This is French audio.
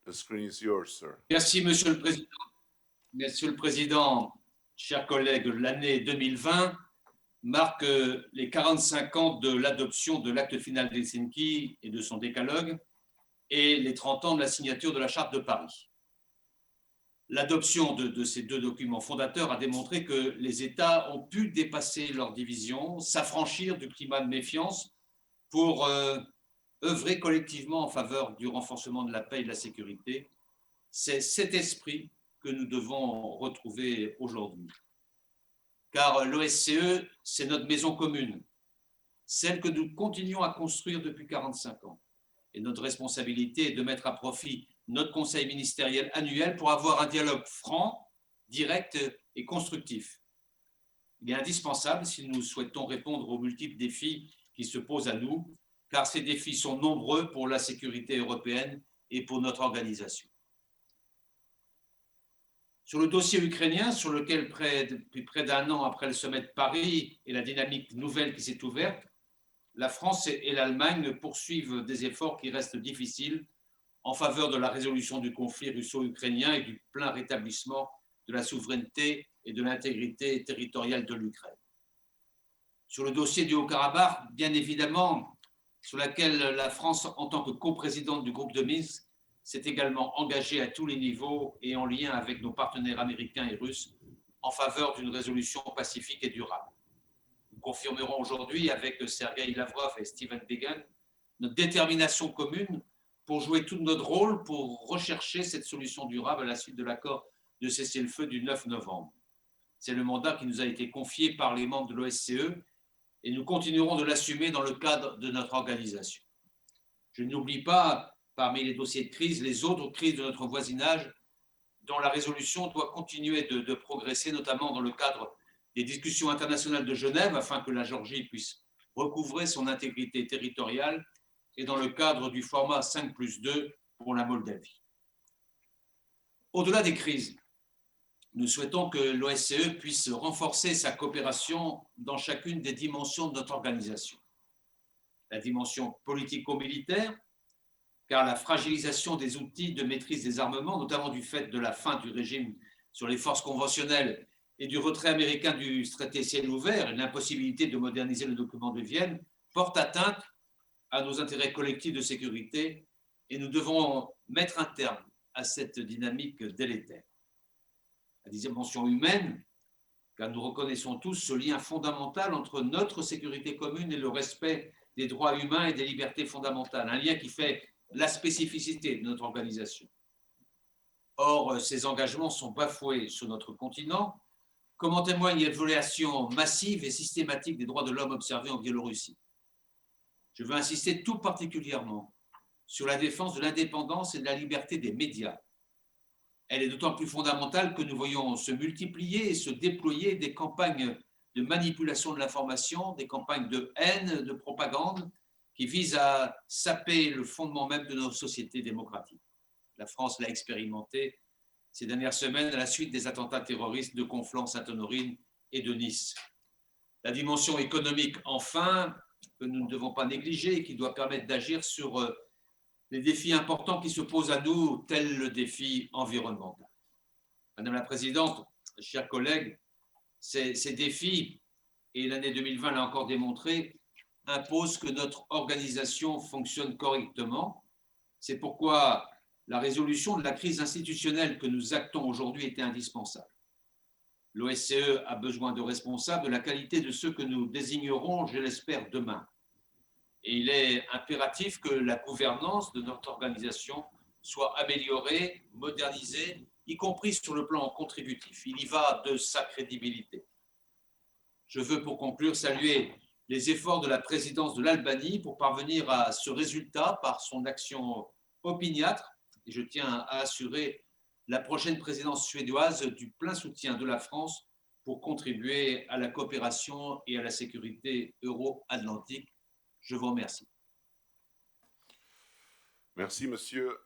The screen is yours, sir. Merci, Monsieur le Président. Monsieur le Président, chers collègues, l'année 2020 marque les 45 ans de l'adoption de l'acte final d'Helsinki et de son décalogue et les 30 ans de la signature de la Charte de Paris. L'adoption de ces deux documents fondateurs a démontré que les États ont pu dépasser leurs divisions, s'affranchir du climat de méfiance pour œuvrer collectivement en faveur du renforcement de la paix et de la sécurité. C'est cet esprit que nous devons retrouver aujourd'hui. Car l'OSCE, c'est notre maison commune, celle que nous continuons à construire depuis 45 ans. Et notre responsabilité est de mettre à profit notre conseil ministériel annuel pour avoir un dialogue franc, direct et constructif. Il est indispensable si nous souhaitons répondre aux multiples défis qui se posent à nous, car ces défis sont nombreux pour la sécurité européenne et pour notre organisation. Sur le dossier ukrainien, sur lequel depuis près d'un an après le sommet de Paris et la dynamique nouvelle qui s'est ouverte, la France et l'Allemagne poursuivent des efforts qui restent difficiles en faveur de la résolution du conflit russo-ukrainien et du plein rétablissement de la souveraineté et de l'intégrité territoriale de l'Ukraine. Sur le dossier du Haut-Karabakh, bien évidemment, sur laquelle la France, en tant que coprésidente du groupe de Minsk, s'est également engagée à tous les niveaux et en lien avec nos partenaires américains et russes en faveur d'une résolution pacifique et durable. Nous confirmerons aujourd'hui avec Sergueï Lavrov et Stephen Biegun notre détermination commune pour jouer tout notre rôle pour rechercher cette solution durable à la suite de l'accord de cessez-le-feu du 9 novembre. C'est le mandat qui nous a été confié par les membres de l'OSCE et nous continuerons de l'assumer dans le cadre de notre organisation. Je n'oublie pas, parmi les dossiers de crise, les autres crises de notre voisinage dont la résolution doit continuer de progresser, notamment dans le cadre des discussions internationales de Genève, afin que la Géorgie puisse recouvrer son intégrité territoriale et dans le cadre du format 5+2 pour la Moldavie. Au-delà des crises, nous souhaitons que l'OSCE puisse renforcer sa coopération dans chacune des dimensions de notre organisation. La dimension politico-militaire, car la fragilisation des outils de maîtrise des armements, notamment du fait de la fin du régime sur les forces conventionnelles et du retrait américain du traité ciel ouvert et l'impossibilité de moderniser le document de Vienne, porte atteinte à nos intérêts collectifs de sécurité et nous devons mettre un terme à cette dynamique délétère. La dimension humaine, car nous reconnaissons tous ce lien fondamental entre notre sécurité commune et le respect des droits humains et des libertés fondamentales, un lien qui fait la spécificité de notre organisation. Or, ces engagements sont bafoués sur notre continent, comme en témoigne les violations massives et systématiques des droits de l'homme observées en Biélorussie. Je veux insister tout particulièrement sur la défense de l'indépendance et de la liberté des médias. Elle est d'autant plus fondamentale que nous voyons se multiplier et se déployer des campagnes de manipulation de l'information, des campagnes de haine, de propagande, qui visent à saper le fondement même de nos sociétés démocratiques. La France l'a expérimenté ces dernières semaines à la suite des attentats terroristes de Conflans-Sainte-Honorine et de Nice. La dimension économique, enfin, que nous ne devons pas négliger et qui doit permettre d'agir sur les défis importants qui se posent à nous, tels le défi environnemental. Madame la Présidente, chers collègues, ces défis, et l'année 2020 l'a encore démontré, imposent que notre organisation fonctionne correctement. C'est pourquoi la résolution de la crise institutionnelle que nous actons aujourd'hui était indispensable. L'OSCE a besoin de responsables de la qualité de ceux que nous désignerons, je l'espère, demain. Et il est impératif que la gouvernance de notre organisation soit améliorée, modernisée, y compris sur le plan contributif. Il y va de sa crédibilité. Je veux, pour conclure, saluer les efforts de la présidence de l'Albanie pour parvenir à ce résultat par son action opiniâtre. Et je tiens à assurer la prochaine présidence suédoise du plein soutien de la France pour contribuer à la coopération et à la sécurité euro-atlantique. Je vous remercie. Merci, monsieur.